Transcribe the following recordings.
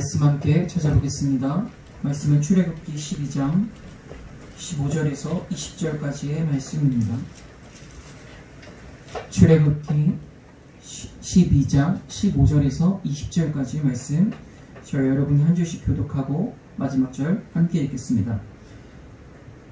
말씀 함께 찾아보겠습니다. 말씀은 출애굽기 12장 15절에서 20절까지의 말씀입니다. 출애굽기 12장 15절에서 20절까지의 말씀, 저희 여러분이 한 줄씩 교독하고 마지막 절 함께 읽겠습니다.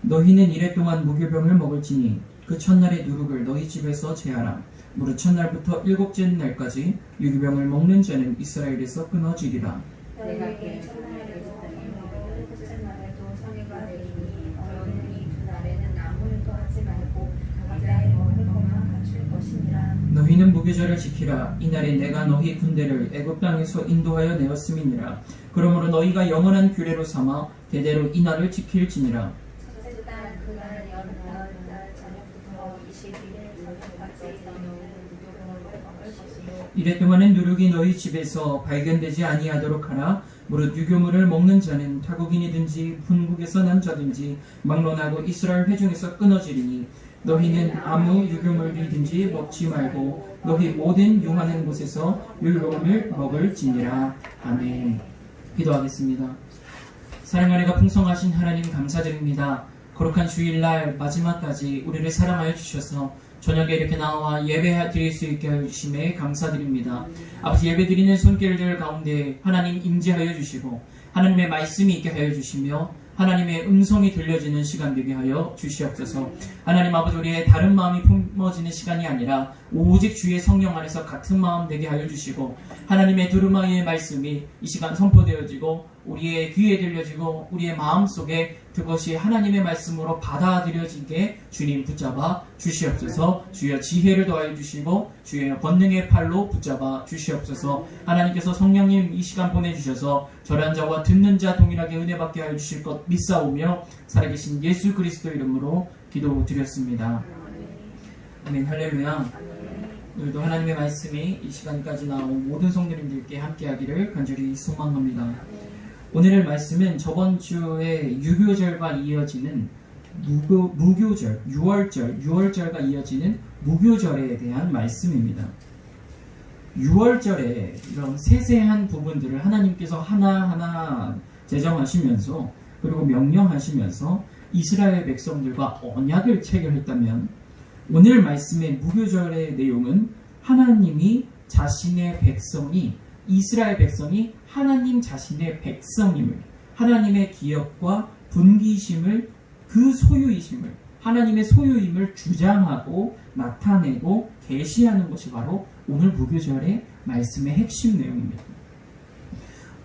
너희는 이래 동안 무교병을 먹을지니 그 첫날의 누룩을 너희 집에서 제하라. 무릇 첫날부터 일곱째 날까지 유교병을 먹는 자는 이스라엘에서 끊어지리라. 너희에게 첫날에 있으니 먹을 첫째 날에도 성회가 되리니 너희는 이 두 날에는 아무 일도 하지 말고 각자의 먹을 것만 갖출 것이니라. 너희는 무교절을 지키라. 이날에 내가 너희 군대를 애굽 땅에서 인도하여 내었음이니라. 그러므로 너희가 영원한 규례로 삼아 대대로 이 날을 지킬지니라. 첫째 달 그날 여름날 저녁부터 20일일 저녁까지 너희는 무교병을 먹을 것이요 이래 동안은 누룩이 너희 집에서 발견되지 아니하도록 하라. 무릇 유교물을 먹는 자는 타국인이든지 분국에서 난 자든지 막론하고 이스라엘 회중에서 끊어지리니 너희는 아무 유교물이든지 먹지 말고 너희 모든 유하는 곳에서 유교물을 먹을지니라. 아멘. 기도하겠습니다. 사랑의 은혜가 풍성하신 하나님 감사드립니다. 거룩한 주일날 마지막까지 우리를 사랑하여 주셔서 저녁에 이렇게 나와 예배 드릴 수 있게 해주심에 감사드립니다. 아버지, 예배 드리는 손길들 가운데 하나님 임재하여 주시고 하나님의 말씀이 있게 하여 주시며 하나님의 음성이 들려지는 시간 되게 하여 주시옵소서. 하나님 아버지, 우리의 다른 마음이 품어지는 시간이 아니라 오직 주의 성령 안에서 같은 마음 되게 하여 주시고 하나님의 두루마리의 말씀이 이 시간 선포되어지고 우리의 귀에 들려지고 우리의 마음속에 그것이 하나님의 말씀으로 받아들여지게 주님 붙잡아 주시옵소서. 주여 지혜를 더하여 주시고 주의 권능의 팔로 붙잡아 주시옵소서. 하나님께서 성령님 이 시간 보내주셔서 절한 자와 듣는 자 동일하게 은혜 받게 하여 주실 것 믿사오며 살아계신 예수 그리스도 이름으로 기도드렸습니다. 아멘. 할렐루야. 오늘도 하나님의 말씀이 이 시간까지 나온 모든 성도님들께 함께하기를 간절히 소망합니다. 오늘의 말씀은 저번 주에 유교절과 이어지는 무교절, 6월절과 이어지는 무교절에 대한 말씀입니다. 6월절에 이런 세세한 부분들을 하나님께서 하나하나 제정하시면서 그리고 명령하시면서 이스라엘 백성들과 언약을 체결했다면 오늘 말씀의 무교절의 내용은 하나님이 자신의 백성이 이스라엘 백성이 하나님 자신의 백성임을, 하나님의 기업과 분기심을, 그 소유이심을, 하나님의 소유임을 주장하고 나타내고 계시하는 것이 바로 오늘 무교절의 말씀의 핵심 내용입니다.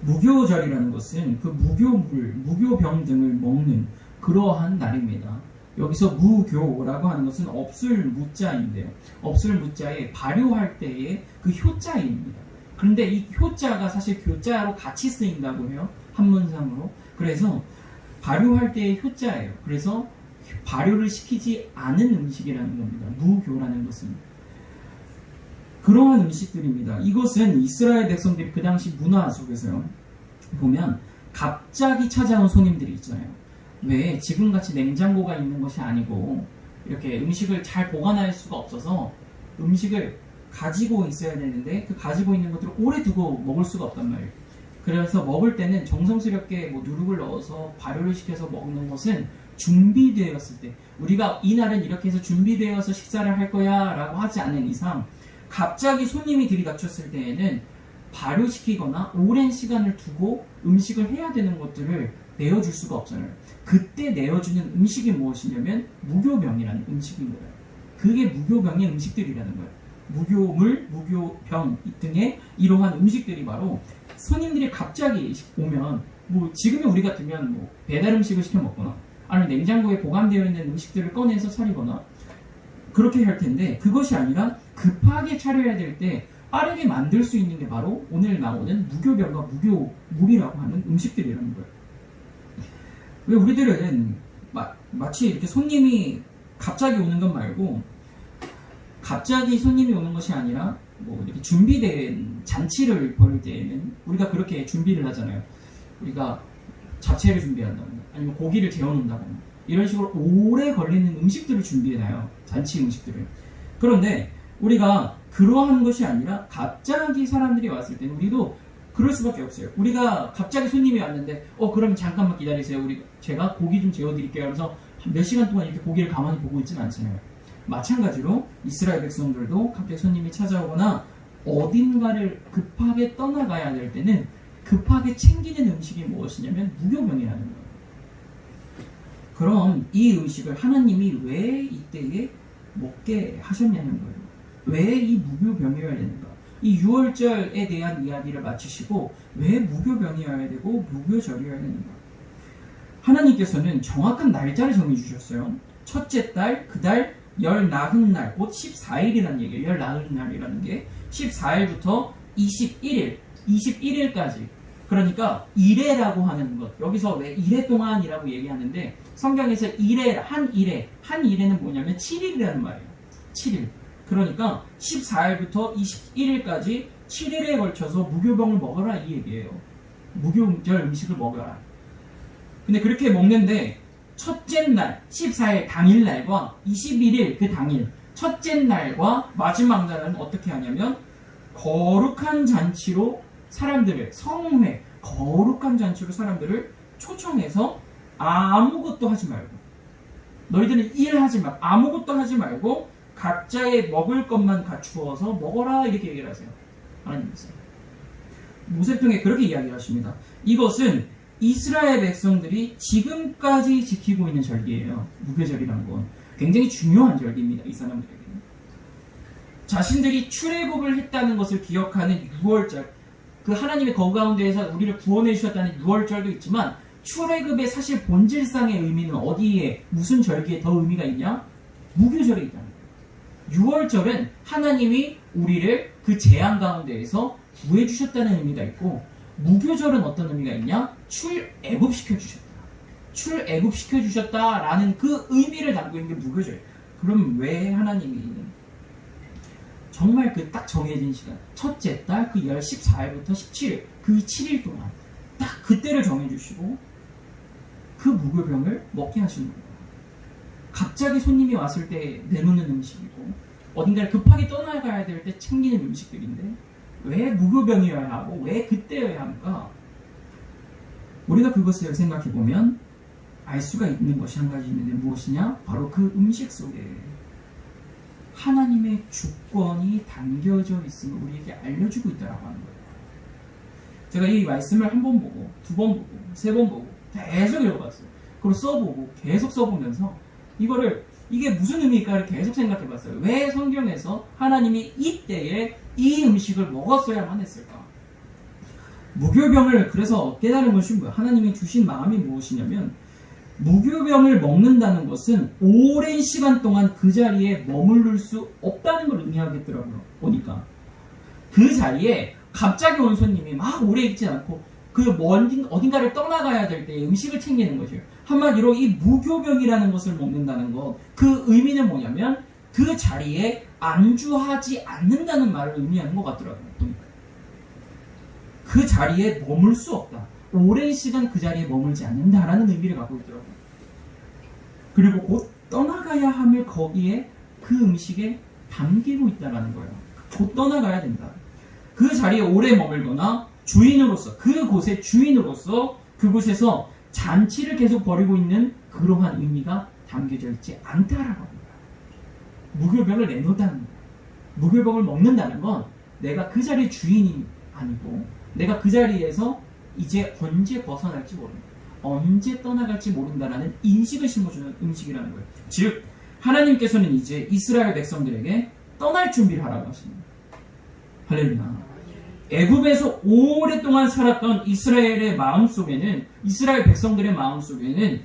무교절이라는 것은 그 무교물, 무교병 등을 먹는 그러한 날입니다. 여기서 무교라고 하는 것은 없을 무자인데요. 없을 무자에 발효할 때의 그 효자입니다. 그런데 이 효자가 사실 교자로 같이 쓰인다고 해요. 한문상으로. 그래서 발효할 때의 효자예요. 그래서 발효를 시키지 않은 음식이라는 겁니다. 무교라는 것은. 그러한 음식들입니다. 이것은 이스라엘 백성들이 그 당시 문화 속에서요. 보면 갑자기 찾아온 손님들이 있잖아요. 왜 지금같이 냉장고가 있는 것이 아니고 이렇게 음식을 잘 보관할 수가 없어서 음식을 가지고 있어야 되는데 그 가지고 있는 것들을 오래 두고 먹을 수가 없단 말이에요. 그래서 먹을 때는 정성스럽게 누룩을 넣어서 발효를 시켜서 먹는 것은 준비되었을 때, 우리가 이날은 이렇게 해서 준비되어서 식사를 할 거야 라고 하지 않은 이상 갑자기 손님이 들이닥쳤을 때에는 발효시키거나 오랜 시간을 두고 음식을 해야 되는 것들을 내어줄 수가 없잖아요. 그때 내어주는 음식이 무엇이냐면 무교병이라는 음식인 거예요. 그게 무교병의 음식들이라는 거예요. 무교물, 무교병 등의 이러한 음식들이 바로 손님들이 갑자기 오면 지금의 우리 같으면 배달 음식을 시켜 먹거나 아니면 냉장고에 보관되어 있는 음식들을 꺼내서 차리거나 그렇게 할 텐데 그것이 아니라 급하게 차려야 될 때 빠르게 만들 수 있는 게 바로 오늘 나오는 무교병과 무교물이라고 하는 음식들이라는 거예요. 왜 우리들은 마치 이렇게 손님이 갑자기 오는 것 말고 갑자기 손님이 오는 것이 아니라 이렇게 준비된 잔치를 벌일 때에는 우리가 그렇게 준비를 하잖아요. 우리가 잡채를 준비한다거나 아니면 고기를 재워놓는다거나 이런 식으로 오래 걸리는 음식들을 준비해놔요. 잔치 음식들을. 그런데 우리가 그러한 것이 아니라 갑자기 사람들이 왔을 때는 우리도 그럴 수밖에 없어요. 우리가 갑자기 손님이 왔는데 그럼 잠깐만 기다리세요. 제가 고기 좀 재워드릴게요 하면서 몇 시간 동안 이렇게 고기를 가만히 보고 있지는 않잖아요. 마찬가지로 이스라엘 백성들도 갑자기 손님이 찾아오거나 어딘가를 급하게 떠나가야 될 때는 급하게 챙기는 음식이 무엇이냐면 무교병이라는 거예요. 그럼 이 음식을 하나님이 왜 이때에 먹게 하셨냐는 거예요. 왜 이 무교병이어야 되는가? 이 6월절에 대한 이야기를 마치시고 왜 무교병이어야 되고 무교절이어야 되는가? 하나님께서는 정확한 날짜를 정해주셨어요. 첫째 달, 그 달, 열 나흔 날, 곧 14일이라는 얘기예요. 열 나흔 날이라는 게 14일부터 21일까지. 그러니까 일해라고 하는 것. 여기서 왜 일해 동안이라고 얘기하는데 성경에서 한 일해는 뭐냐면 7일이라는 말이에요. 7일. 그러니까 14일부터 21일까지 7일에 걸쳐서 무교병을 먹어라 이 얘기예요. 무교절 음식을 먹어라. 근데 그렇게 먹는데 첫째 날 14일 당일날과 21일 그 당일 첫째 날과 마지막 날은 어떻게 하냐면 거룩한 잔치로 사람들을 성회 거룩한 잔치로 사람들을 초청해서 아무것도 하지 말고 너희들은 일하지 말고 아무것도 하지 말고 각자의 먹을 것만 갖추어서 먹어라 이렇게 얘기를 하세요. 하나님께서 모세통에 그렇게 이야기하십니다. 이것은 이스라엘 백성들이 지금까지 지키고 있는 절기예요. 무교절이라는 건 굉장히 중요한 절기입니다. 이 사람들에게는 자신들이 출애굽을 했다는 것을 기억하는 6월절 그 하나님의 거룩 가운데에서 우리를 구원해 주셨다는 6월절도 있지만 출애굽의 사실 본질상의 의미는 어디에 무슨 절기에 더 의미가 있냐? 무교절에 있다는 거예요. 6월절은 하나님이 우리를 그 재앙 가운데에서 구해 주셨다는 의미가 있고 무교절은 어떤 의미가 있냐? 출애굽시켜 주셨다. 출애굽시켜 주셨다라는 그 의미를 담고 있는 게 무교절. 그럼 왜 하나님이 정말 그 딱 정해진 시간 첫째 달 그 14일부터 17일 그 7일 동안 딱 그때를 정해주시고 그 무교병을 먹게 하시는 거예요. 갑자기 손님이 왔을 때 내놓는 음식이고 어딘가를 급하게 떠나가야 될 때 챙기는 음식들인데 왜 무교병이어야 하고 왜 그때여야 합니까? 우리가 그것을 생각해보면 알 수가 있는 것이 한 가지 있는데 무엇이냐? 바로 그 음식 속에 하나님의 주권이 담겨져 있음을 우리에게 알려주고 있다라고 하는 거예요. 제가 이 말씀을 한 번 보고 두 번 보고 세 번 보고 계속 읽어봤어요. 그리고 써보고 계속 써보면서 이게 무슨 의미일까를 계속 생각해봤어요. 왜 성경에서 하나님이 이때에 이 음식을 먹었어야만 했을까? 무교병을 그래서 깨달은 것이 뭐야? 하나님이 주신 마음이 무엇이냐면 무교병을 먹는다는 것은 오랜 시간 동안 그 자리에 머무를 수 없다는 걸 의미하겠더라고요. 보니까 그 자리에 갑자기 온 손님이 막 오래 있지 않고 그 어딘가를 떠나가야 될 때 음식을 챙기는 것이에요. 한마디로 이 무교병이라는 것을 먹는다는 것, 그 의미는 뭐냐면 그 자리에 안주하지 않는다는 말을 의미하는 것 같더라고요. 보니까 그 자리에 머물 수 없다. 오랜 시간 그 자리에 머물지 않는다라는 의미를 갖고 있더라고요. 그리고 곧 떠나가야 함을 거기에 그 음식에 담기고 있다는 거예요. 곧 떠나가야 된다. 그 자리에 오래 머물거나 주인으로서 그곳의 주인으로서 그곳에서 잔치를 계속 벌이고 있는 그러한 의미가 담겨져 있지 않다라고 합니다. 무교병을 내놓다는 거예요. 무교병을 먹는다는 건 내가 그 자리의 주인이 아니고 내가 그 자리에서 이제 언제 벗어날지 모른다. 언제 떠나갈지 모른다라는 인식을 심어주는 음식이라는 거예요. 즉 하나님께서는 이제 이스라엘 백성들에게 떠날 준비를 하라고 하십니다. 할렐루야. 애굽에서 오랫동안 살았던 이스라엘의 마음속에는 이스라엘 백성들의 마음속에는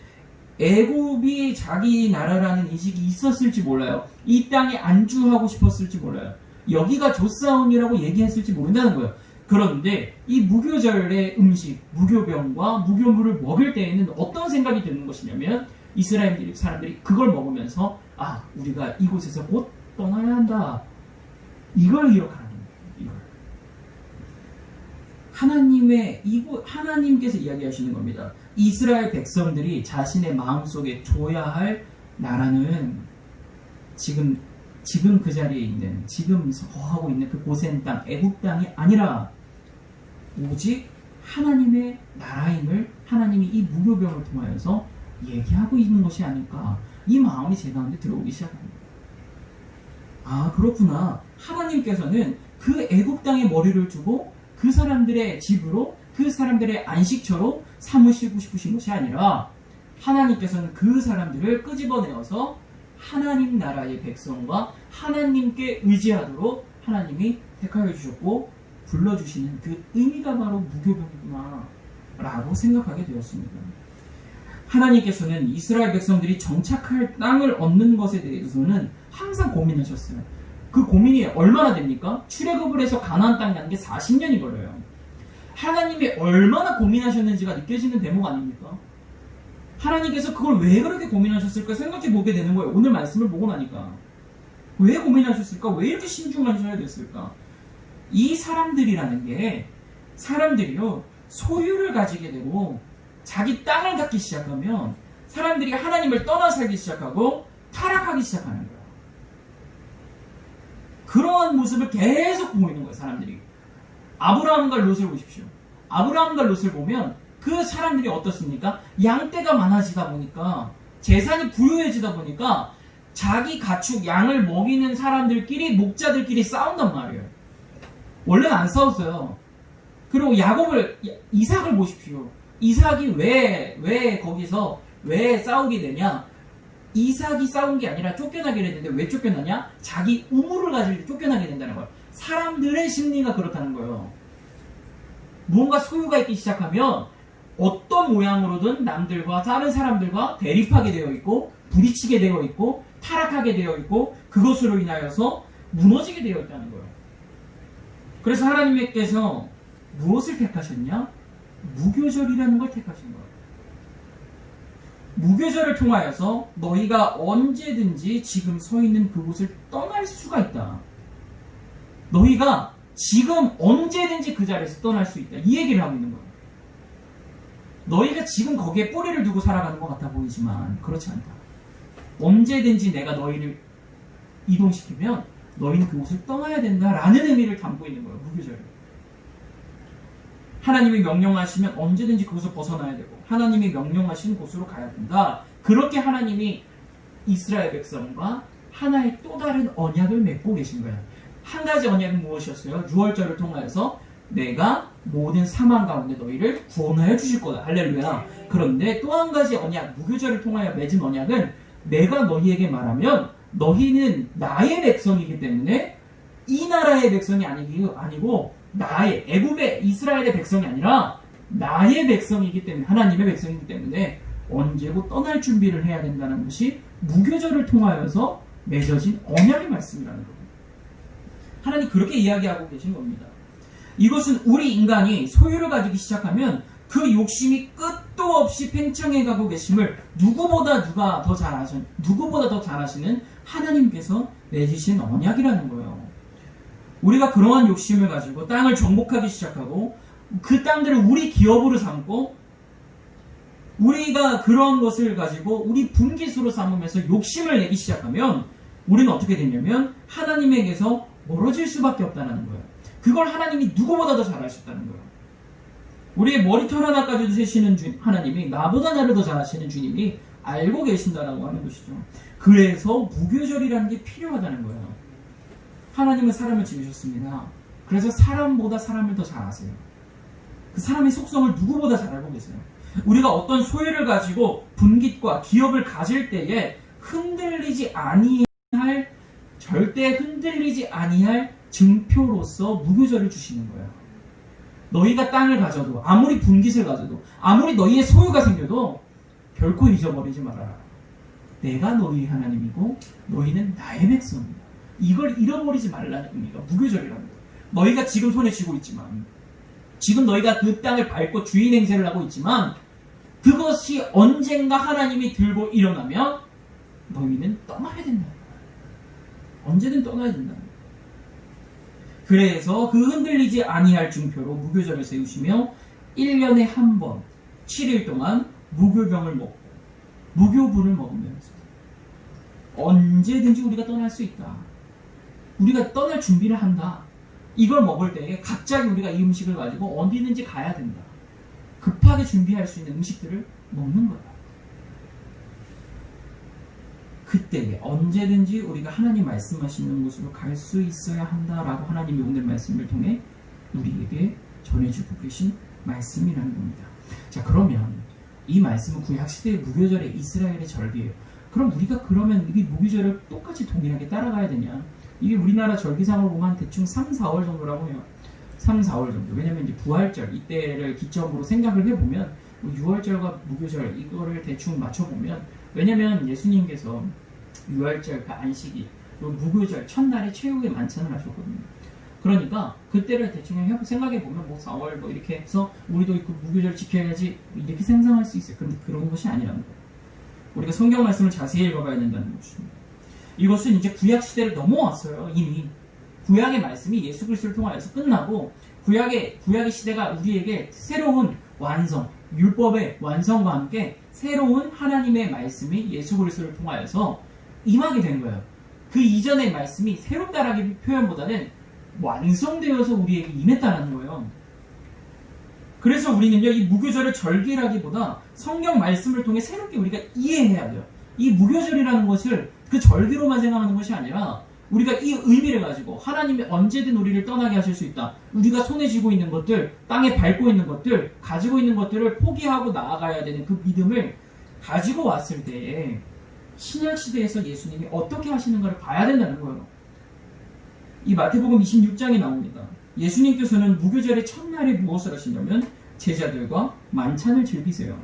애굽이 자기 나라라는 인식이 있었을지 몰라요. 이 땅에 안주하고 싶었을지 몰라요. 여기가 조사원이라고 얘기했을지 모른다는 거예요. 그런데 이 무교절의 음식, 무교병과 무교물을 먹을 때에는 어떤 생각이 드는 것이냐면 이스라엘 사람들이 그걸 먹으면서 우리가 이곳에서 곧 떠나야 한다. 이걸 기억하는 거예요. 하나님께서 이야기하시는 겁니다. 이스라엘 백성들이 자신의 마음속에 둬야 할 나라는 지금 그 자리에 있는 지금 거하고 있는 그 고센 땅 애굽 땅이 아니라 오직 하나님의 나라임을 하나님이 이 무교병을 통하여서 얘기하고 있는 것이 아닐까, 이 마음이 제 가운데 들어오기 시작합니다. 아, 그렇구나. 하나님께서는 그 애굽 땅에 머리를 두고 그 사람들의 집으로, 그 사람들의 안식처로 삼으시고 싶으신 것이 아니라 하나님께서는 그 사람들을 끄집어내어서 하나님 나라의 백성과 하나님께 의지하도록 하나님이 택하여 주셨고 불러주시는 그 의미가 바로 무교병이구나 라고 생각하게 되었습니다. 하나님께서는 이스라엘 백성들이 정착할 땅을 얻는 것에 대해서는 항상 고민하셨어요. 그 고민이 얼마나 됩니까? 출애굽을 해서 가나안 땅 가는 게 40년이 걸려요. 하나님이 얼마나 고민하셨는지가 느껴지는 대목 아닙니까? 하나님께서 그걸 왜 그렇게 고민하셨을까 생각해 보게 되는 거예요. 오늘 말씀을 보고 나니까. 왜 고민하셨을까? 왜 이렇게 신중하셔야 됐을까? 이 사람들이라는 게, 사람들이요, 소유를 가지게 되고 자기 땅을 갖기 시작하면 사람들이 하나님을 떠나 살기 시작하고 타락하기 시작하는 거예요. 그러한 모습을 계속 보고 있는 거예요, 사람들이. 아브라함과 롯을 보십시오. 아브라함과 롯을 보면 그 사람들이 어떻습니까? 양떼가 많아지다 보니까, 재산이 부유해지다 보니까 자기 가축, 양을 먹이는 사람들끼리, 목자들끼리 싸운단 말이에요. 원래는 안 싸웠어요. 그리고 이삭을 보십시오. 이삭이 왜 거기서 왜 싸우게 되냐? 이삭이 싸운 게 아니라 쫓겨나게 됐는데 왜 쫓겨나냐? 자기 우물을 가질 때 쫓겨나게 된다는 거예요. 사람들의 심리가 그렇다는 거예요. 무언가 소유가 있기 시작하면 어떤 모양으로든 남들과 다른 사람들과 대립하게 되어 있고 부딪히게 되어 있고 타락하게 되어 있고 그것으로 인하여서 무너지게 되어 있다는 거예요. 그래서 하나님께서 무엇을 택하셨냐? 무교절이라는 걸 택하신 거예요. 무교절을 통하여서 너희가 언제든지 지금 서 있는 그곳을 떠날 수가 있다. 너희가 지금 언제든지 그 자리에서 떠날 수 있다. 이 얘기를 하고 있는 거예요. 너희가 지금 거기에 뿌리를 두고 살아가는 것 같아 보이지만 그렇지 않다. 언제든지 내가 너희를 이동시키면 너희는 그곳을 떠나야 된다라는 의미를 담고 있는 거예요. 무교절을. 하나님이 명령하시면 언제든지 그곳을 벗어나야 되고 하나님이 명령하신 곳으로 가야 된다. 그렇게 하나님이 이스라엘 백성과 하나의 또 다른 언약을 맺고 계신 거예요. 한 가지 언약은 무엇이었어요? 유월절을 통하여서 내가 모든 사망 가운데 너희를 구원하여 주실 거다. 할렐루야. 그런데 또 한 가지 언약, 무교절을 통하여 맺은 언약은 내가 너희에게 말하면 너희는 나의 백성이기 때문에 이 나라의 백성이 아니고 나의 애굽의 이스라엘의 백성이 아니라 나의 백성이기 때문에 하나님의 백성이기 때문에 언제고 떠날 준비를 해야 된다는 것이 무교절을 통하여서 맺어진 언약의 말씀이라는 겁니다. 하나님 그렇게 이야기하고 계신 겁니다. 이것은 우리 인간이 소유를 가지기 시작하면 그 욕심이 끝도 없이 팽창해 가고 계심을 누구보다 더 잘하시는 하나님께서 맺으신 언약이라는 거예요. 우리가 그러한 욕심을 가지고 땅을 정복하기 시작하고 그 땅들을 우리 기업으로 삼고 우리가 그런 것을 가지고 우리 분깃으로 삼으면서 욕심을 내기 시작하면 우리는 어떻게 되냐면 하나님에게서 멀어질 수밖에 없다는 거예요. 그걸 하나님이 누구보다 더 잘하셨다는 거예요. 우리의 머리털 하나까지도 세시는 하나님이 나보다 나를 더 잘하시는 주님이 알고 계신다라고 하는 것이죠. 그래서 무교절이라는 게 필요하다는 거예요. 하나님은 사람을 지으셨습니다. 그래서 사람보다 사람을 더 잘 아세요. 그 사람의 속성을 누구보다 잘 알고 계세요. 우리가 어떤 소유를 가지고 분깃과 기업을 가질 때에 절대 흔들리지 아니할 증표로서 무교절을 주시는 거예요. 너희가 땅을 가져도, 아무리 분깃을 가져도, 아무리 너희의 소유가 생겨도 결코 잊어버리지 말아라. 내가 너희 하나님이고 너희는 나의 백성이다. 이걸 잃어버리지 말라는 의미가 무교절이라는 거예요. 너희가 지금 손에 쥐고 있지만, 지금 너희가 그 땅을 밟고 주인 행세를 하고 있지만 그것이 언젠가 하나님이 들고 일어나면 너희는 떠나야 된다는 거예요. 언제든 떠나야 된다는 거예요. 그래서 그 흔들리지 아니할 증표로 무교절을 세우시며 1년에 한 번 7일 동안 무교병을 먹고 무교분을 먹으면서 언제든지 우리가 떠날 수 있다. 우리가 떠날 준비를 한다. 이걸 먹을 때 갑자기 우리가 이 음식을 가지고 어디든지 가야 된다. 급하게 준비할 수 있는 음식들을 먹는 거예요. 그때 언제든지 우리가 하나님 말씀하시는 곳으로 갈 수 있어야 한다라고 하나님이 오늘 말씀을 통해 우리에게 전해주고 계신 말씀이라는 겁니다. 자, 그러면 이 말씀은 구약시대의 무교절의 이스라엘의 절기예요. 그럼 우리가 그러면 이 무교절을 똑같이 동일하게 따라가야 되냐? 이게 우리나라 절기상으로 보면 대충 3, 4월 정도라고 해요. 3, 4월 정도. 왜냐면 이제 부활절 이때를 기점으로 생각을 해보면 뭐 6월절과 무교절 이거를 대충 맞춰보면, 왜냐면 예수님께서 6월절 그 안식일 무교절 첫날에 최후의 만찬을 하셨거든요. 그러니까 그때를 대충 생각해보면 뭐 4월 뭐 이렇게 해서 우리도 그 무교절 지켜야지 이렇게 상상할 수 있어요. 그런데 그런 것이 아니라는 거예요. 우리가 성경 말씀을 자세히 읽어봐야 된다는 것입니다. 이것은 이제 구약 시대를 넘어왔어요. 이미 구약의 말씀이 예수 그리스도를 통하여서 끝나고 구약의 시대가 우리에게 새로운 완성, 율법의 완성과 함께 새로운 하나님의 말씀이 예수 그리스도를 통하여서 임하게 된 거예요. 그 이전의 말씀이 새롭다라는 표현보다는 완성되어서 우리에게 임했다는 거예요. 그래서 우리는요, 이 무교절을 절기라기보다 성경 말씀을 통해 새롭게 우리가 이해해야 돼요. 이 무교절이라는 것을 그 절기로만 생각하는 것이 아니라 우리가 이 의미를 가지고 하나님이 언제든 우리를 떠나게 하실 수 있다. 우리가 손에 쥐고 있는 것들, 땅에 밟고 있는 것들, 가지고 있는 것들을 포기하고 나아가야 되는 그 믿음을 가지고 왔을 때에 신약시대에서 예수님이 어떻게 하시는가를 봐야 된다는 거예요. 이 마태복음 26장에 나옵니다. 예수님께서는 무교절의 첫날에 무엇을 하시냐면 제자들과 만찬을 즐기세요.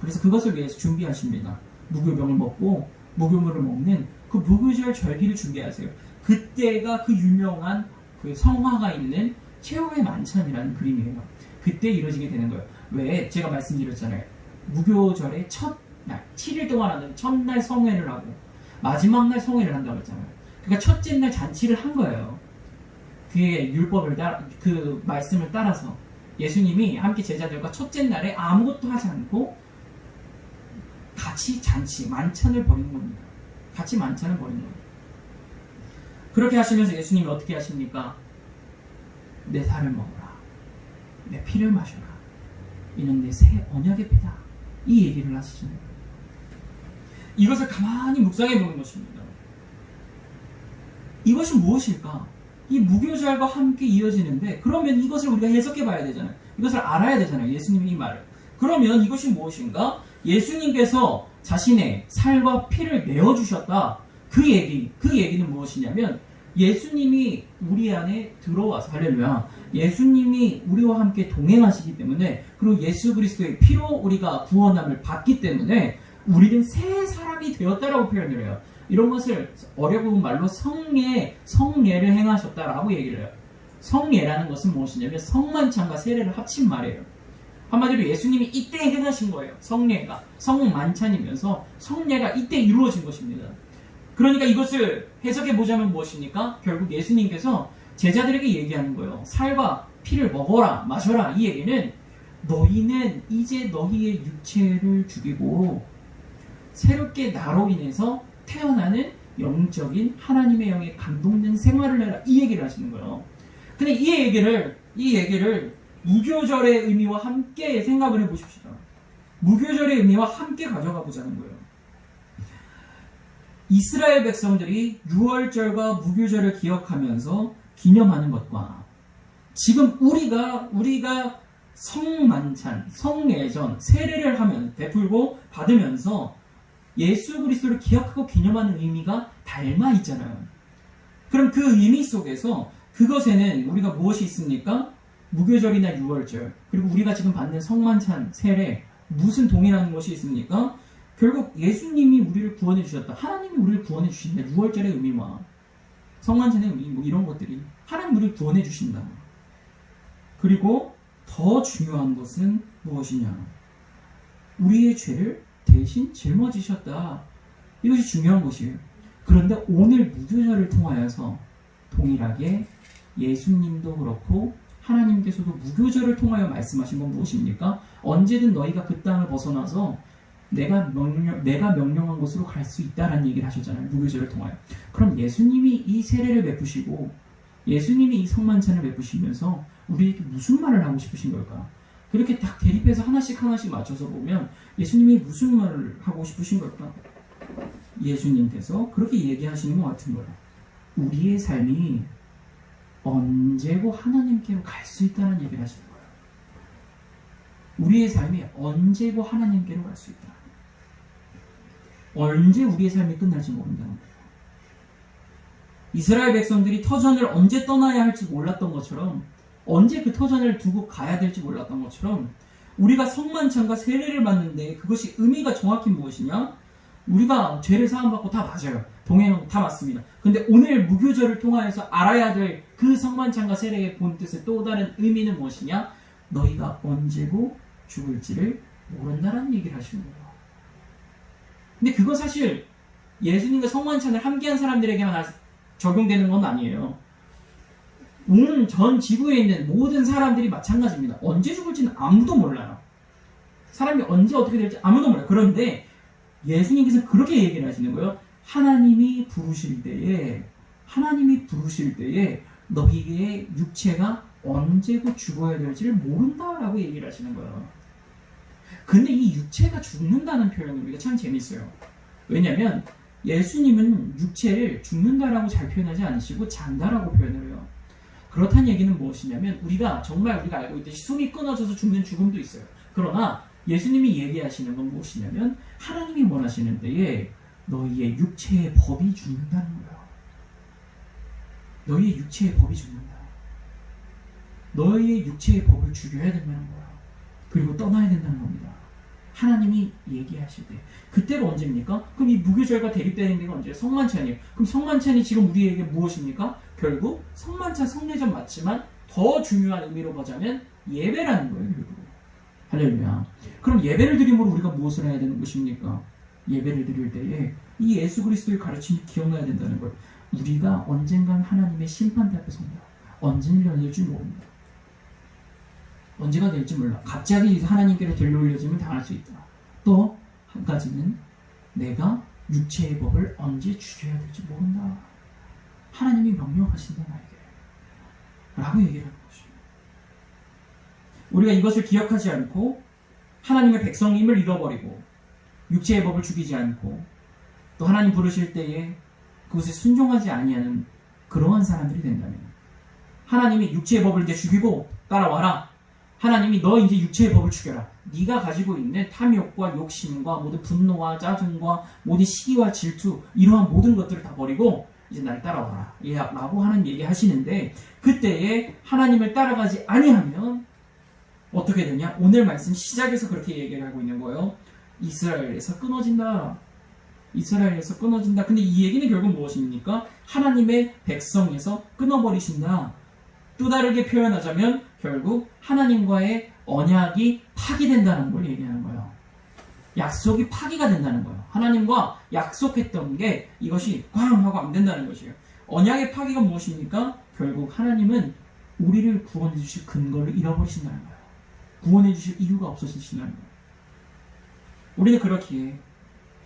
그래서 그것을 위해서 준비하십니다. 무교병을 먹고 무교물을 먹는 그 무교절 절기를 준비하세요. 그때가 그 유명한 그 성화가 있는 최후의 만찬이라는 그림이에요. 그때 이루어지게 되는 거예요. 왜? 제가 말씀드렸잖아요. 무교절의 첫날, 7일 동안 하는 첫날 성회를 하고 마지막 날 성회를 한다고 했잖아요. 그러니까 첫째 날 잔치를 한 거예요. 그의 율법을 그 말씀을 따라서 예수님이 함께 제자들과 첫째 날에 아무것도 하지 않고 같이 잔치, 만찬을 벌인 겁니다. 같이 만찬을 벌인 겁니다. 그렇게 하시면서 예수님이 어떻게 하십니까? 내 살을 먹어라. 내 피를 마셔라. 이는 내 새 언약의 피다. 이 얘기를 하시잖아요. 이것을 가만히 묵상해 보는 것입니다. 이것이 무엇일까? 이 무교절과 함께 이어지는데, 그러면 이것을 우리가 해석해 봐야 되잖아요. 이것을 알아야 되잖아요. 예수님이 이 말을. 그러면 이것이 무엇인가? 예수님께서 자신의 살과 피를 내어주셨다. 그 얘기는 무엇이냐면, 예수님이 우리 안에 들어와서, 할렐루야. 예수님이 우리와 함께 동행하시기 때문에, 그리고 예수 그리스도의 피로 우리가 구원함을 받기 때문에, 우리는 새 사람이 되었다라고 표현을 해요. 이런 것을 어려운 말로 성례를 행하셨다라고 얘기를 해요. 성례라는 것은 무엇이냐면 성만찬과 세례를 합친 말이에요. 한마디로 예수님이 이때 행하신 거예요. 성례가 성만찬이면서 성례가 이때 이루어진 것입니다. 그러니까 이것을 해석해 보자면 무엇입니까? 결국 예수님께서 제자들에게 얘기하는 거예요. 살과 피를 먹어라, 마셔라. 이 얘기는 너희는 이제 너희의 육체를 죽이고 새롭게 나로 인해서 태어나는 영적인 하나님의 영에 감동된 생활을 해라. 이 얘기를 하시는 거예요. 근데 이 얘기를 무교절의 의미와 함께 생각을 해보십시다. 무교절의 의미와 함께 가져가 보자는 거예요. 이스라엘 백성들이 6월절과 무교절을 기억하면서 기념하는 것과 지금 우리가 성만찬, 성례전, 세례를 하면 베풀고 받으면서 예수 그리스도를 기억하고 기념하는 의미가 닮아 있잖아요. 그럼 그 의미 속에서 그것에는 우리가 무엇이 있습니까? 무교절이나 6월절, 그리고 우리가 지금 받는 성만찬, 세례, 무슨 동일한 것이 있습니까? 결국 예수님이 우리를 구원해 주셨다. 하나님이 우리를 구원해 주신다. 6월절의 의미와 성만찬의 의미, 뭐 이런 것들이 하나님 우리를 구원해 주신다. 그리고 더 중요한 것은 무엇이냐? 우리의 죄를 대신 짊어지셨다. 이것이 중요한 것이에요. 그런데 오늘 무교절을 통하여서 동일하게 예수님도 그렇고 하나님께서도 무교절을 통하여 말씀하신 건 무엇입니까? 언제든 너희가 그 땅을 벗어나서 내가 명령한 곳으로 갈 수 있다라는 얘기를 하셨잖아요. 무교절을 통하여. 그럼 예수님이 이 세례를 베푸시고 예수님이 이 성만찬을 베푸시면서 우리에게 무슨 말을 하고 싶으신 걸까? 그렇게 딱 대립해서 하나씩 맞춰서 보면 예수님이 무슨 말을 하고 싶으신 걸까? 예수님께서 그렇게 얘기하시는 것 같은 거예요. 우리의 삶이 언제고 하나님께로 갈 수 있다는 얘기를 하시는 거예요. 우리의 삶이 언제고 하나님께로 갈 수 있다. 언제 우리의 삶이 끝날지 모른다는 거예요. 이스라엘 백성들이 터전을 언제 떠나야 할지 몰랐던 것처럼, 언제 그 터전을 두고 가야 될지 몰랐던 것처럼, 우리가 성만찬과 세례를 받는데 그것이 의미가 정확히 무엇이냐? 우리가 죄를 사함받고 다 맞아요. 동행하고 다 맞습니다. 근데 오늘 무교절을 통하여서 알아야 될 그 성만찬과 세례의 본뜻의 또 다른 의미는 무엇이냐? 너희가 언제고 죽을지를 모른다라는 얘기를 하시는 거예요. 근데 그거 사실 예수님과 성만찬을 함께한 사람들에게만 적용되는 건 아니에요. 온 전 지구에 있는 모든 사람들이 마찬가지입니다. 언제 죽을지는 아무도 몰라요. 사람이 언제 어떻게 될지 아무도 몰라요. 그런데 예수님께서 그렇게 얘기를 하시는 거예요. 하나님이 부르실 때에 너희의 육체가 언제고 죽어야 될지를 모른다라고 얘기를 하시는 거예요. 근데 이 육체가 죽는다는 표현이 우리가 참 재밌어요. 왜냐하면 예수님은 육체를 죽는다라고 잘 표현하지 않으시고 잔다라고 표현을 해요. 그렇다는 얘기는 무엇이냐면 우리가 알고 있듯이 숨이 끊어져서 죽는 죽음도 있어요. 그러나 예수님이 얘기하시는 건 무엇이냐면 하나님이 원하시는 때에 너희의 육체의 법이 죽는다는 거예요. 너희의 육체의 법이 죽는다. 너희의 육체의 법을 죽여야 된다는 거예요. 그리고 떠나야 된다는 겁니다. 하나님이 얘기하실 때. 그때가 언제입니까? 그럼 이 무교절과 대립되는 데가 언제예요? 성만찬이에요. 그럼 성만찬이 지금 우리에게 무엇입니까? 결국 성만찬 성례전 맞지만 더 중요한 의미로 보자면 예배라는 거예요. 결국. 할렐루야. 그럼 예배를 드림으로 우리가 무엇을 해야 되는 것입니까? 예배를 드릴 때에 이 예수 그리스도의 가르침이 기억나야 된다는 걸. 우리가 언젠간 하나님의 심판대 앞에 선다. 언제는 열릴지 모른다. 언제가 될지 몰라. 갑자기 하나님께로 들려올려짐을 당할 수 있다. 또 한 가지는 내가 육체의 법을 언제 죽여야 될지 모른다. 하나님이 명령하신다 나에게. 라고 얘기를 하는 것이에요. 우리가 이것을 기억하지 않고 하나님의 백성임을 잃어버리고 육체의 법을 죽이지 않고 또 하나님 부르실 때에 그것에 순종하지 아니하는 그러한 사람들이 된다면 하나님이 육체의 법을 이제 죽이고 따라와라. 하나님이 너 이제 육체의 법을 죽여라. 네가 가지고 있는 탐욕과 욕심과 모든 분노와 짜증과 모든 시기와 질투 이러한 모든 것들을 다 버리고 이제 날 따라와라. 라고 하는 얘기 하시는데 그때에 하나님을 따라가지 아니하면 어떻게 되냐? 오늘 말씀 시작에서 그렇게 얘기를 하고 있는 거예요. 이스라엘에서 끊어진다. 이스라엘에서 끊어진다. 근데 이 얘기는 결국 무엇입니까? 하나님의 백성에서 끊어버리신다. 또 다르게 표현하자면 결국 하나님과의 언약이 파기된다는 걸 얘기하는 거예요. 약속이 파기가 된다는 거예요. 하나님과 약속했던 게 이것이 꽝 하고 안 된다는 것이에요. 언약의 파기가 무엇입니까? 결국 하나님은 우리를 구원해 주실 근거를 잃어버리신다는 거예요. 구원해 주실 이유가 없어지신다는 거예요. 우리는 그렇기에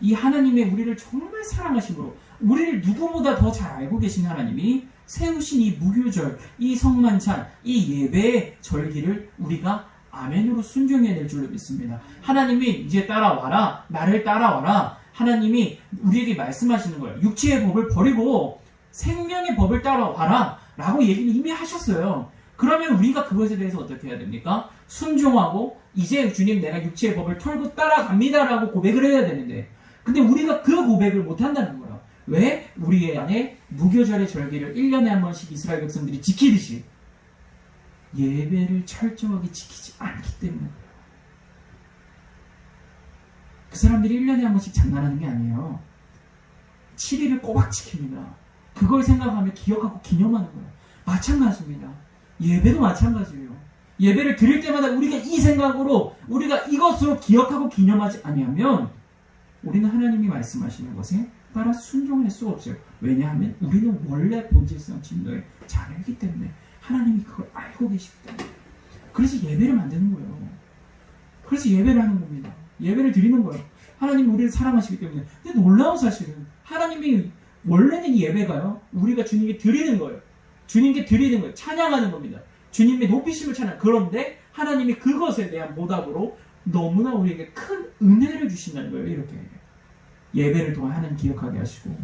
이 하나님의 우리를 정말 사랑하심으로 우리를 누구보다 더 잘 알고 계신 하나님이 세우신 이 무교절, 이 성만찬, 이 예배의 절기를 우리가 아멘으로 순종해야 될 줄로 믿습니다. 하나님이 이제 따라와라, 나를 따라와라. 하나님이 우리에게 말씀하시는 거예요. 육체의 법을 버리고 생명의 법을 따라와라 라고 얘기를 이미 하셨어요. 그러면 우리가 그것에 대해서 어떻게 해야 됩니까? 순종하고 이제 주님 내가 육체의 법을 털고 따라갑니다 라고 고백을 해야 되는데 근데 우리가 그 고백을 못한다는 거예요. 왜? 우리 안에 무교절의 절기를 1년에 한 번씩 이스라엘 백성들이 지키듯이 예배를 철저하게 지키지 않기 때문에 그 사람들이 1년에 한 번씩 장난하는 게 아니에요. 7일을 꼬박 지킵니다. 그걸 생각하며 기억하고 기념하는 거예요. 마찬가지입니다. 예배도 마찬가지예요. 예배를 드릴 때마다 우리가 이 생각으로 우리가 이것으로 기억하고 기념하지 아니하면 우리는 하나님이 말씀하시는 것에 따라 순종할 수가 없어요. 왜냐하면 우리는 원래 본질성 진노의 자녀이기 때문에 하나님이 그걸 알고 계시기 때문에 그래서 예배를 만드는 거예요. 그래서 예배를 하는 겁니다. 예배를 드리는 거예요. 하나님이 우리를 사랑하시기 때문에. 근데 놀라운 사실은 하나님이 원래는 예배가요 우리가 주님께 드리는 거예요. 주님께 드리는 거예요. 찬양하는 겁니다. 주님의 높이심을 찬양. 그런데 하나님이 그것에 대한 보답으로 너무나 우리에게 큰 은혜를 주신다는 거예요. 이렇게 예배를 통해 하나님 기억하게 하시고,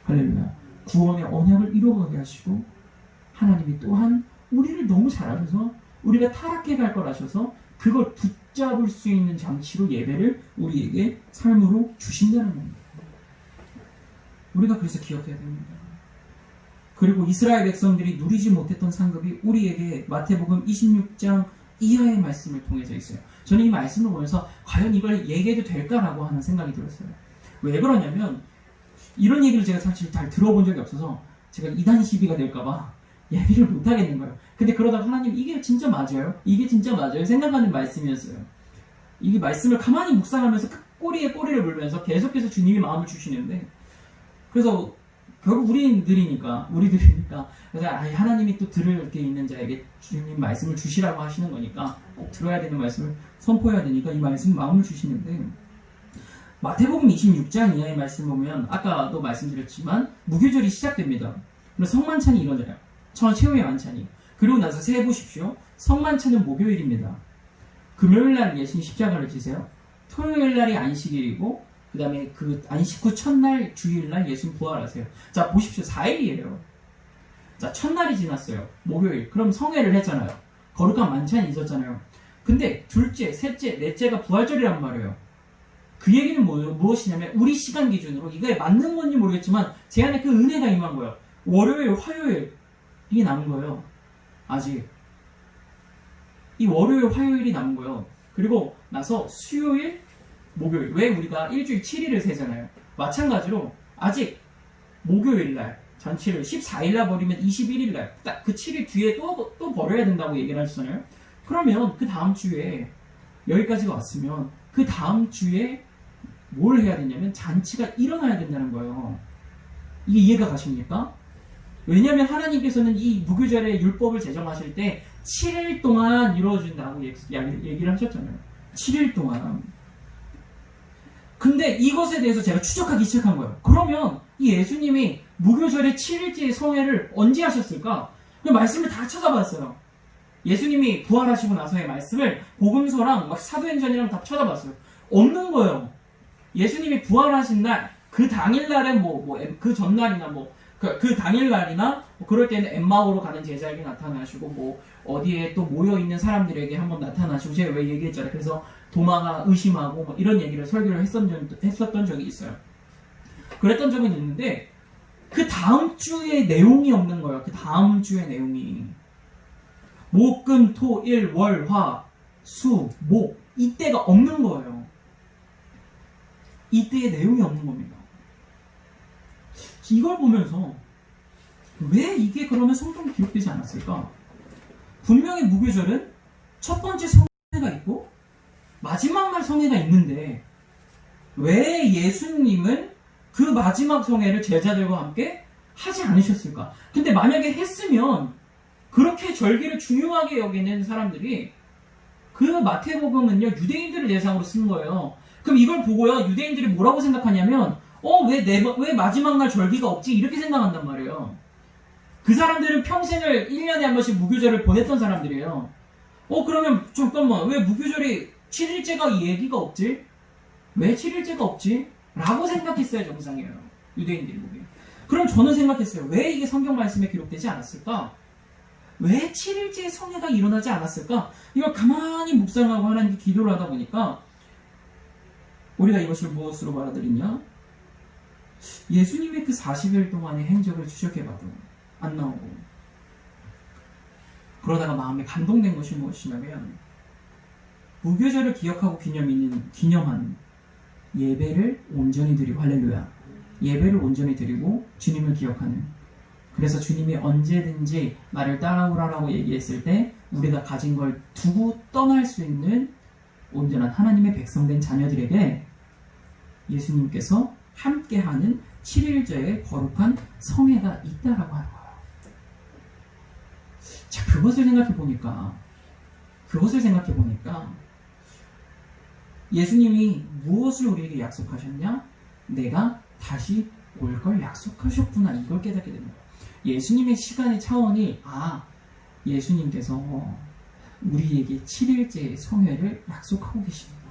할렐루야, 구원의 언약을 이루어가게 하시고, 하나님이 또한 우리를 너무 잘하셔서 우리가 타락해 갈 걸 아셔서 그걸 붙잡을 수 있는 장치로 예배를 우리에게 삶으로 주신다는 겁니다. 우리가 그래서 기억해야 됩니다. 그리고 이스라엘 백성들이 누리지 못했던 상급이 우리에게 마태복음 26장 이하의 말씀을 통해서 있어요. 저는 이 말씀을 보면서 과연 이걸 얘기해도 될까라고 하는 생각이 들었어요. 왜 그러냐면 이런 얘기를 제가 사실 잘 들어본 적이 없어서 제가 이단 시비가 될까봐 얘기를 못하겠는 거예요. 근데 그러다가 하나님 이게 진짜 맞아요? 이게 진짜 맞아요? 생각하는 말씀이었어요. 이 말씀을 가만히 묵상하면서 꼬리에 꼬리를 물면서 계속해서 주님이 마음을 주시는데, 그래서 결국 우리들이니까 그래서 하나님이 또 들을 게 있는 자에게 주님 말씀을 주시라고 하시는 거니까 꼭 들어야 되는 말씀을 선포해야 되니까 이 말씀 마음을 주시는데, 마태복음 26장 이하의 말씀 보면 아까도 말씀드렸지만 무교절이 시작됩니다. 그래서 성만찬이 이루어져요. 최후의 만찬이. 그리고 나서 세 보십시오. 성만찬은 목요일입니다. 금요일날 예수님 십자가를 지세요. 토요일날이 안식일이고 그 다음에 그 안식 후 첫날 주일날 예수님 부활하세요. 자 보십시오. 4일이에요. 자 첫날이 지났어요. 목요일. 그럼 성회를 했잖아요. 거룩한 만찬이 있었잖아요. 근데 둘째, 셋째, 넷째가 부활절이란 말이에요. 그 얘기는 무엇이냐면 우리 시간 기준으로 이거에 맞는 건지 모르겠지만 제 안에 그 은혜가 임한 거예요. 월요일, 화요일 이게 남은 거예요. 아직 이 월요일, 화요일이 남은 거예요. 그리고 나서 수요일, 목요일. 왜 우리가 일주일 7일을 세잖아요. 마찬가지로 아직 목요일날 잔치를 14일날 버리면 21일날 딱 그 7일 뒤에 또 버려야 된다고 얘기를 하셨잖아요. 그러면 그 다음 주에 여기까지가 왔으면 그 다음 주에 뭘 해야 되냐면 잔치가 일어나야 된다는 거예요. 이게 이해가 가십니까? 왜냐하면 하나님께서는 이 무교절의 율법을 제정하실 때 7일 동안 이루어진다고 얘기를 하셨잖아요. 7일 동안. 근데 이것에 대해서 제가 추적하기 시작한 거예요. 그러면 이 예수님이 무교절의 7일째 성회를 언제 하셨을까? 그 말씀을 다 찾아봤어요. 예수님이 부활하시고 나서의 말씀을 복음서랑 막 사도행전이랑 다 찾아봤어요. 없는 거예요. 예수님이 부활하신 날, 그 당일날에 그 전날이나 그 당일날이나 그럴 때는 엠마오로 가는 제자에게 나타나시고 어디에 또 모여있는 사람들에게 한번 나타나시고, 제가 왜 얘기했잖아요. 그래서 도마가 의심하고 이런 얘기를 설교를 했었던 적이 있어요. 그랬던 적은 있는데 그 다음 주에 내용이 없는 거예요. 그 다음 주에 내용이 목, 금, 토, 일, 월, 화, 수, 목 이때가 없는 거예요. 이때의 내용이 없는 겁니다. 이걸 보면서 왜 이게 그러면 성경에 기록되지 않았을까? 분명히 무교절은 첫 번째 성회가 있고 마지막 날 성회가 있는데 왜 예수님은 그 마지막 성회를 제자들과 함께 하지 않으셨을까? 근데 만약에 했으면 그렇게 절기를 중요하게 여기는 사람들이, 그 마태복음은요 유대인들을 대상으로 쓴 거예요. 그럼 이걸 보고요 유대인들이 뭐라고 생각하냐면 왜 마지막 날 절기가 없지? 이렇게 생각한단 말이에요. 그 사람들은 평생을 1년에 한 번씩 무교절을 보냈던 사람들이에요. 그러면 잠깐만, 왜 무교절이 7일째가 얘기가 없지? 왜 7일째가 없지? 라고 생각했어요. 정상이에요. 유대인들이 보기에. 그럼 저는 생각했어요. 왜 이게 성경 말씀에 기록되지 않았을까? 왜 7일째 성회가 일어나지 않았을까? 이걸 가만히 묵상하고 하나님께 기도를 하다 보니까 우리가 이것을 무엇으로 받아들이냐? 예수님의 그 40일 동안의 행적을 추적해봐도 안 나오고, 그러다가 마음에 감동된 것이 무엇이냐면 무교절을 기억하고 기념하는 예배를 온전히 드리고, 할렐루야, 예배를 온전히 드리고 주님을 기억하는, 그래서 주님이 언제든지 나를 따라오라라고 얘기했을 때 우리가 가진 걸 두고 떠날 수 있는 온전한 하나님의 백성된 자녀들에게 예수님께서 함께하는 7일째의 거룩한 성회가 있다라고 하는 거예요. 자, 그것을 생각해 보니까 예수님이 무엇을 우리에게 약속하셨냐? 내가 다시 올 걸 약속하셨구나. 이걸 깨닫게 됩니다. 예수님의 시간의 차원이 예수님께서 우리에게 7일째 성회를 약속하고 계십니다.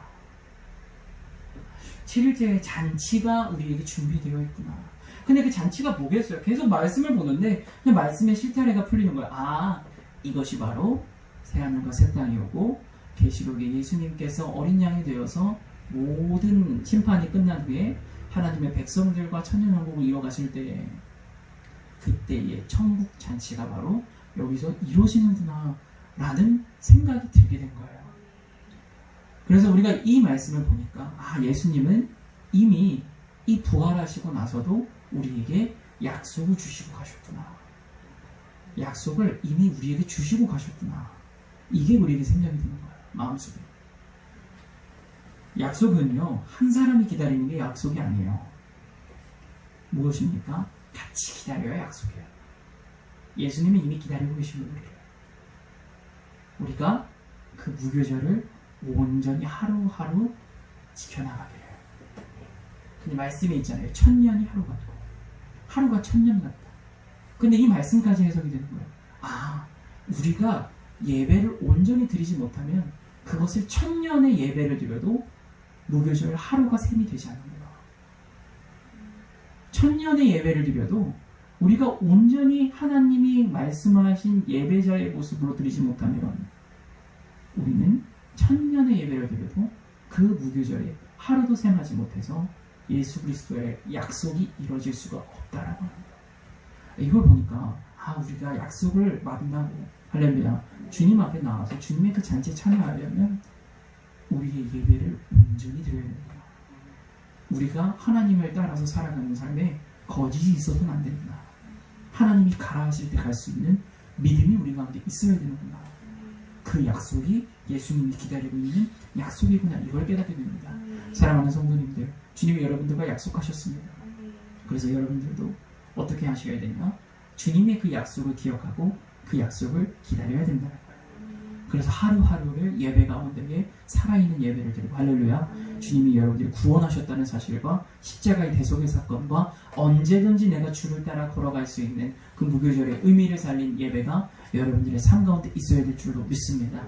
7일째 잔치가 우리에게 준비되어 있구나. 근데 그 잔치가 뭐겠어요? 계속 말씀을 보는데 그냥 말씀의 실타래가 풀리는 거야. 이것이 바로 새하늘과 새 땅이 오고 계시록에 예수님께서 어린 양이 되어서 모든 심판이 끝난 후에 하나님의 백성들과 천년왕국을 이어가실 때에 그때의 천국 잔치가 바로 여기서 이루어지는구나 라는 생각이 들게 된 거예요. 그래서 우리가 이 말씀을 보니까 예수님은 이미 이 부활하시고 나서도 우리에게 약속을 주시고 가셨구나. 약속을 이미 우리에게 주시고 가셨구나. 이게 우리에게 생각이 드는 거예요. 마음속에. 약속은요, 한 사람이 기다리는 게 약속이 아니에요. 무엇입니까? 같이 기다려야 약속이에요. 예수님이 이미 기다리고 계시는 우리를. 우리가 그 무교절을 온전히 하루하루 지켜나가기를. 근데 말씀에 있잖아요. 1000년이 하루 같고 하루가 1000년 같다. 근데 이 말씀까지 해석이 되는 거예요. 우리가 예배를 온전히 드리지 못하면 그것을 1000년의 예배를 드려도 무교절 하루가 셈이 되지 않는 거예요. 1000년의 예배를 드려도 우리가 온전히 하나님이 말씀하신 예배자의 모습으로 드리지 못하면 우리는 1000년의 예배를 드려도 그 무교절에 하루도 셈하지 못해서 예수 그리스도의 약속이 이루어질 수가 없다라고 합니다. 이걸 보니까 우리가 약속을 만나고 할렐루야 주님 앞에 나와서 주님의 그 잔치에 참여하려면 우리의 예배를 온전히 드려야 됩니다. 우리가 하나님을 따라서 살아가는 삶에 거짓이 있어서는 안 됩니다. 하나님이 가라 하실 때 갈 수 있는 믿음이 우리 가운데 있어야 되는구나. 그 약속이 예수님이 기다리고 있는 약속이구나. 이걸 깨닫게 됩니다. 사랑하는 성도님들, 주님이 여러분들과 약속하셨습니다. 그래서 여러분들도 어떻게 하셔야 되냐? 주님의 그 약속을 기억하고 그 약속을 기다려야 된다는 거예요. 그래서 하루하루를 예배 가운데에 살아있는 예배를 드리고 할렐루야 주님이 여러분들을 구원하셨다는 사실과 십자가의 대속의 사건과 언제든지 내가 주를 따라 걸어갈 수 있는 그 무교절의 의미를 살린 예배가 여러분들의 삶 가운데 있어야 될 줄로 믿습니다.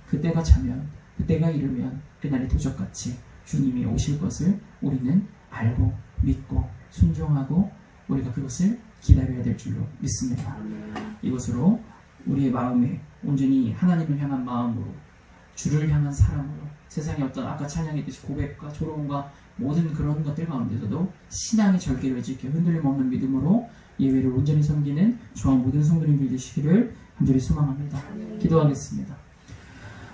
그때가 차면 그때가 이르면 그날이 도적같이 주님이 오실 것을 우리는 알고 믿고 순종하고 우리가 그것을 기다려야 될 줄로 믿습니다. 이것으로 우리의 마음에 온전히 하나님을 향한 마음으로 주를 향한 사랑으로 세상의 어떤 아까 찬양했듯이 고백과 조롱과 모든 그런 것들 가운데서도 신앙의 절개를 지켜 흔들림 없는 믿음으로 예배를 온전히 섬기는 저와 모든 성도님들 되시기를 간절히 소망합니다. 기도하겠습니다.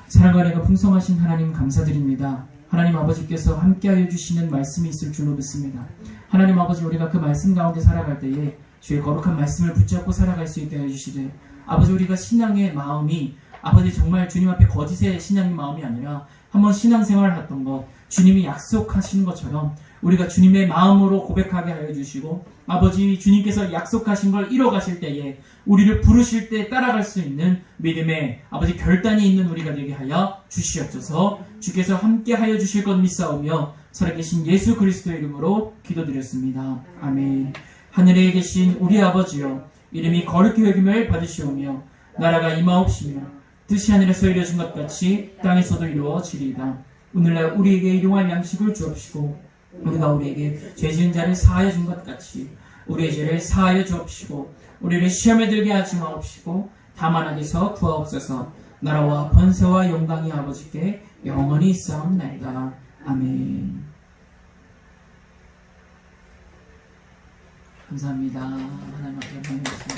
사랑과 은혜가 풍성하신 하나님 감사드립니다. 하나님 아버지께서 함께하여 주시는 말씀이 있을 줄로 믿습니다. 하나님 아버지 우리가 그 말씀 가운데 살아갈 때에 주의 거룩한 말씀을 붙잡고 살아갈 수 있게 해주시되 아버지 우리가 신앙의 마음이 아버지 정말 주님 앞에 거짓의 신앙의 마음이 아니라 한번 신앙생활을 했던 것 주님이 약속하시는 것처럼 우리가 주님의 마음으로 고백하게 하여 주시고 아버지 주님께서 약속하신 걸 이뤄가실 때에 우리를 부르실 때 따라갈 수 있는 믿음의 아버지 결단이 있는 우리가 되게 하여 주시옵소서. 주께서 함께 하여 주실 것 믿사오며 살아계신 예수 그리스도의 이름으로 기도드렸습니다. 아멘. 하늘에 계신 우리 아버지여 이름이 거룩히 여김을 받으시오며 나라가 임하옵시며 뜻이 하늘에서 이루어진 것 같이 땅에서도 이루어지리이다. 오늘날 우리에게 일용할 양식을 주옵시고 우리가 우리에게 죄 지은 자를 사하여 준 것 같이 우리의 죄를 사하여 주옵시고 우리를 시험에 들게 하지 마옵시고 다만 악에서 구하옵소서. 나라와 권세와 영광이 아버지께 영원히 있사옵나이다. 아멘. 감사합니다. 하나님 앞에 감사합니다.